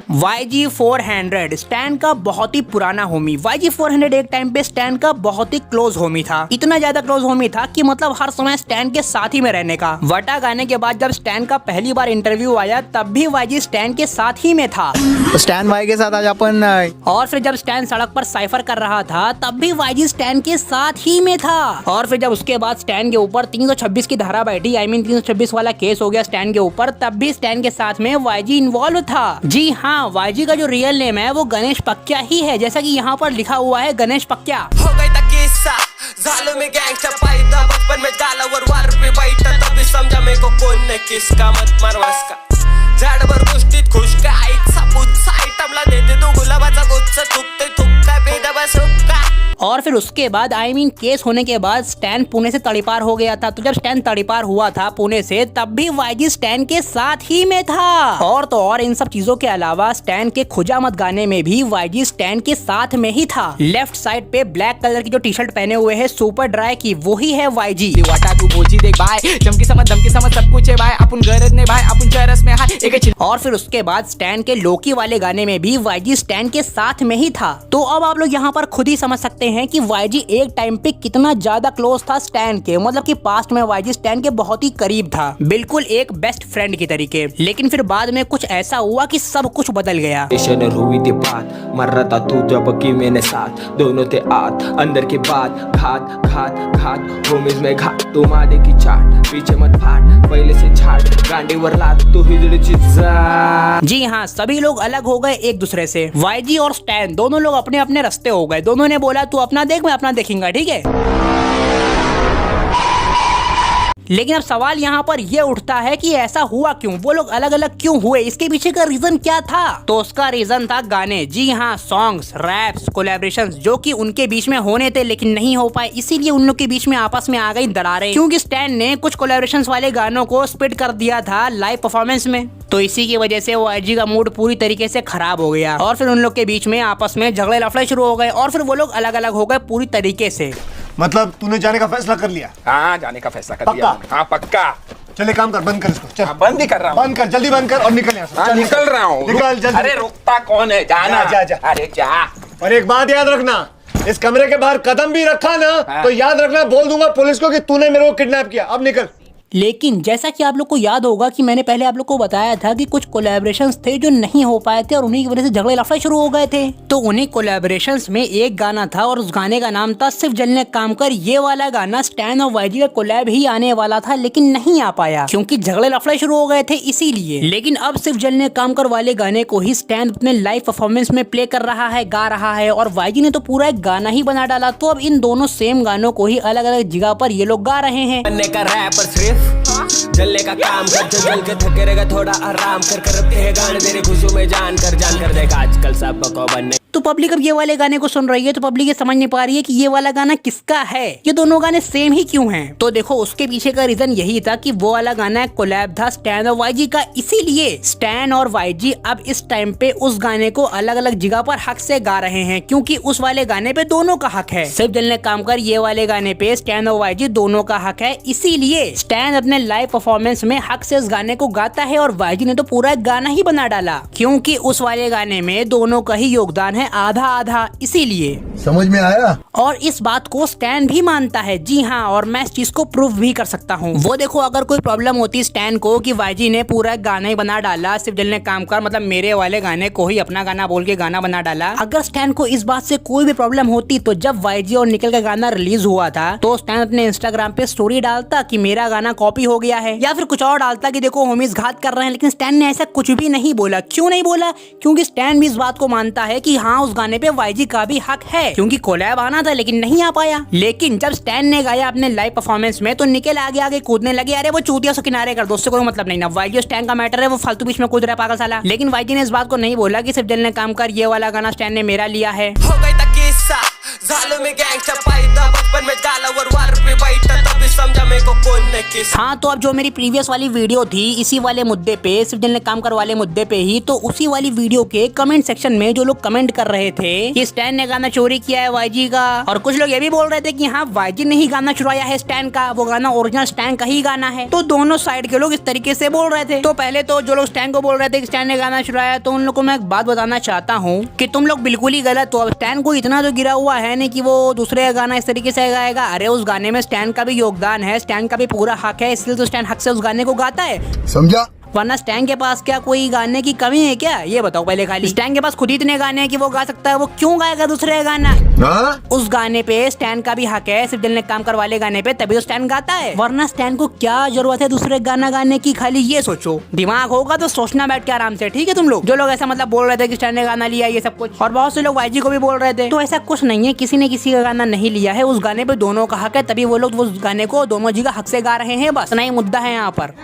YG400 stand का बहुत ही पुराना होमी। YG400 एक टाइम पे स्टैन का बहुत ही क्लोज होमी था, इतना ज्यादा क्लोज होमी था कि मतलब हर समय स्टैन के साथ ही में रहने का। वटा गाने के बाद जब स्टैन का पहली बार इंटरव्यू आया तब भी YG स्टैन के साथ ही में था। स्टैन वाई के साथ आज अपन। और फिर जब स्टैन सड़क पर साइफर कर रहा था तब भी YG स्टैन के साथ ही में था। और फिर जब उसके बाद स्टैन के ऊपर 326 की धारा बैठी, I mean 326 वाला केस हो गया स्टैन के ऊपर, तब भी स्टैन के साथ में YG इन्वॉल्व था। जी हाँ, YG का जो रियल नेम है वो गणेश पक्या ही है, जैसा कि यहाँ पर लिखा हुआ है गणेश पक्या। हो गई था किस्सा जालों में गैंगस्टर पैदा, बचपन में डाला वार पे बैठा तभी समझा मेरे को कौन ने किसका मत मरवास का झाडवर गोष्टीत खुश का एक सापूत आइटमला देते तू गुलाबाचा गुच्छ थुकते थुक्का पेदा बस हुक्का। और फिर उसके बाद I mean केस होने के बाद स्टैन पुणे से तड़ीपार हो गया था। तो जब स्टैन तड़ीपार हुआ था पुणे से तब भी YG स्टैन के साथ ही में था। और तो और इन सब चीजों के अलावा स्टैन के खुजामत गाने में भी YG स्टैन के साथ में ही था। लेफ्ट साइड पे ब्लैक कलर की जो टी शर्ट पहने हुए है सुपर ड्राई की, वही है YG। तू बोलची देख भाई, चमकी समझ धमकी समझ सब कुछ है भाई, अपन गरज ने भाई अपन चरस में हाय एक। और फिर उसके बाद स्टैन के लोकी वाले गाने में भी YG स्टैन के साथ में ही था। तो अब आप लोग यहाँ पर खुद ही समझ सकते हैं कि YG एक टाइम पे कितना ज्यादा क्लोज था स्टैन के, मतलब कि पास्ट में YG स्टैन के बहुत ही करीब था, बिल्कुल एक बेस्ट फ्रेंड की तरीके। लेकिन फिर बाद में कुछ ऐसा हुआ कि सब कुछ बदल गया। हुई थी बात मर रहा था तू जब की मैंने साथ दोनों थे आत अंदर के बाद घात घात घात होमिज में घात तुम आधे की चाट पीछे मत फाट पहले से छाट गांडी वर लाद तू हिजड़ चिज्जा। जी हाँ, सभी लोग अलग हो गए एक दूसरे से। YG और स्टैन दोनों लोग अपने अपने रास्ते हो गए। दोनों ने बोला तू अपना देख मैं अपना देखेंगे, ठीक है। लेकिन अब सवाल यहाँ पर ये उठता है कि ऐसा हुआ क्यों, वो लोग अलग अलग क्यों हुए, इसके पीछे का रीजन क्या था? तो उसका रीजन था गाने। जी हाँ, सॉन्ग्स, रैप्स, कोलैबोरेशंस जो कि उनके बीच में होने थे लेकिन नहीं हो पाए, इसीलिए उन लोग के बीच में आपस में आ गई दरारें, क्योंकि स्टैन ने कुछ कोलैबोरेशंस वाले गानों को स्पिट कर दिया था लाइव परफॉर्मेंस में। तो इसी की वजह से YG का मूड पूरी तरीके से खराब हो गया और फिर उन लोग के बीच में आपस में झगड़े लफड़े शुरू हो गए और फिर वो लोग अलग अलग हो गए पूरी तरीके से। मतलब तूने जाने का फैसला कर लिया? हाँ, जाने का फैसला कर लिया। हाँ पक्का। चल एक काम कर, बंद कर इसको। चल बंद ही कर रहा हूँ। बंद कर, जल्दी बंद कर और निकल यहाँ से। हाँ, निकल रहा हूँ। निकल जल्दी। अरे रुकता कौन है, जाना। जा जा। अरे जा। और एक बात याद रखना, इस कमरे के बाहर कदम भी रखा ना तो याद रखना बोल दूंगा पुलिस को कि तूने मेरे को किडनैप किया। अब निकल। लेकिन जैसा कि आप लोग को याद होगा कि मैंने पहले आप लोग को बताया था कि कुछ कोलैबोरेशंस थे जो नहीं हो पाए थे और उन्हीं की वजह से झगड़े लफड़े शुरू हो गए थे। तो उन्हीं कोलैबोरेशंस में एक गाना था और उस गाने का नाम था सिर्फ जलने काम कर। ये वाला गाना स्टैन और YG का कोलैब ही आने वाला था लेकिन नहीं आ पाया क्योंकि झगड़े लफड़े शुरू हो गए थे इसीलिए। लेकिन अब सिर्फ जलने काम कर वाले गाने को ही स्टैन अपने लाइव परफॉर्मेंस में प्ले कर रहा है, गा रहा है और YG ने तो पूरा एक गाना ही बना डाला। तो अब इन दोनों सेम गानों को ही अलग अलग जगह पर ये लोग गा रहे हैं। जलने का काम कर जो जल के थके रहेगा थोड़ा आराम कर करते हैं गाने तेरे खुशियों में जान कर देखा आजकल सब को बनने। तो पब्लिक अब ये वाले गाने को सुन रही है तो पब्लिक ये समझ नहीं पा रही है कि ये वाला गाना किसका है, ये दोनों गाने सेम ही क्यों हैं। तो देखो उसके पीछे का रीजन यही था कि वो वाला गाना कोलैब था स्टैन और YG का, इसीलिए स्टैन और YG अब इस टाइम पे उस गाने को अलग अलग जगह पर हक से गा रहे हैं क्योंकि उस वाले गाने पे दोनों का हक है। सिर्फ जलने काम कर ये वाले गाने पे स्टैन और YG दोनों का हक है, इसीलिए स्टैन अपने लाइव परफॉर्मेंस में हक से इस गाने को गाता है और YG ने तो पूरा गाना ही बना डाला क्योंकि उस वाले गाने में दोनों का ही योगदान है आधा आधा, इसीलिए। समझ में आया? और इस बात को स्टैन भी मानता है। जी हाँ, और मैं इस चीज को प्रूव भी कर सकता हूँ। वो देखो अगर कोई प्रॉब्लम होती स्टैन को कि YG ने पूरा गाना ही बना डाला सिर्फ जलने काम कर, मतलब मेरे वाले गाने को ही अपना गाना बोल के गाना बना डाला, अगर स्टैन को इस बात से कोई भी प्रॉब्लम होती तो जब YG और निकल का गाना रिलीज हुआ था तो स्टैन अपने इंस्टाग्राम पे स्टोरी डालता कि मेरा गाना कॉपी हो गया है या फिर कुछ और डालता कि देखो होमीज घात कर रहे हैं। लेकिन स्टैन ने ऐसा कुछ भी नहीं बोला। क्यों नहीं बोला? क्योंकि स्टैन भी इस बात को मानता है कि हाँ उस गाने पे YG का भी हक है क्योंकि कोलैब आना था लेकिन नहीं आ पाया। लेकिन जब स्टैन ने गाया अपने लाइव परफॉर्मेंस में तो निकल आगे आगे कूदने लगे, अरे वो चूतिया से किनारे कर दो, उससे कोई मतलब नहीं ना, YG स्टैन का मैटर है, वो फालतू बीच में कूद रहा है पागल साला। लेकिन YG ने इस बात को नहीं बोला कि सिर्फ जलने काम कर ये वाला गाना स्टैन ने मेरा लिया है। हो गई था किस्सा जालों में गैंगस्टर पैदा, बचपन में डाला वार पे बैठा तभी समझा मेरे को कौन ने किस। हाँ, तो अब जो मेरी प्रीवियस वाली वीडियो थी इसी वाले मुद्दे पे, सिर्फ दिल ने काम कर वाले मुद्दे पे ही, तो उसी वाली वीडियो के कमेंट सेक्शन में जो लोग कमेंट कर रहे थे कि स्टैन ने गाना चोरी किया है वाईजी का, और कुछ लोग ये भी बोल रहे थे कि हाँ वाईजी ने ही गाना चुराया है स्टैन का, वो गाना ओरिजिनल स्टैन का ही गाना है। तो दोनों साइड के लोग इस तरीके से बोल रहे थे। तो पहले तो जो लोग स्टैन को बोल रहे थे कि स्टैन ने गाना चुराया, तो उन लोगों को मैं एक बात बताना चाहता हूँ कि तुम लोग बिल्कुल ही गलत हो। अब स्टैन को इतना तो गिरा हुआ है नहीं कि वो दूसरे गाना इस तरीके से गाएगा। अरे उस गाने में स्टैन का भी योगदान है, स्टैन का भी पूरा हक है, इसलिए तो स्टैन हक से उस गाने को गाता है। समझा? वरना स्टैन के पास क्या कोई गाने की कमी है क्या? ये बताओ पहले। खाली स्टैन के पास खुद ही इतने गाने हैं कि वो गा सकता है, वो क्यों गाएगा दूसरे गाना? उस गाने पे स्टैन का भी हक है, सिर्फ दिल ने काम कर वाले गाने पे तभी तो स्टैन गाता है। वरना स्टैन को क्या जरूरत है दूसरे गाना गाने की? खाली ये सोचो, दिमाग होगा तो सोचना बैठ के आराम से, ठीक है? तुम लोग जो लोग ऐसा मतलब बोल रहे थे कि स्टैन ने गाना लिया ये सब कुछ, और बहुत से लोग वाईजी को भी बोल रहे थे, तो ऐसा कुछ नहीं है, किसी ने किसी का गाना नहीं लिया है। उस गाने पे दोनों का हक है, तभी वो लोग उस गाने को दोनों जी का हक से गा रहे हैं। बस इतना ही मुद्दा है यहाँ पर।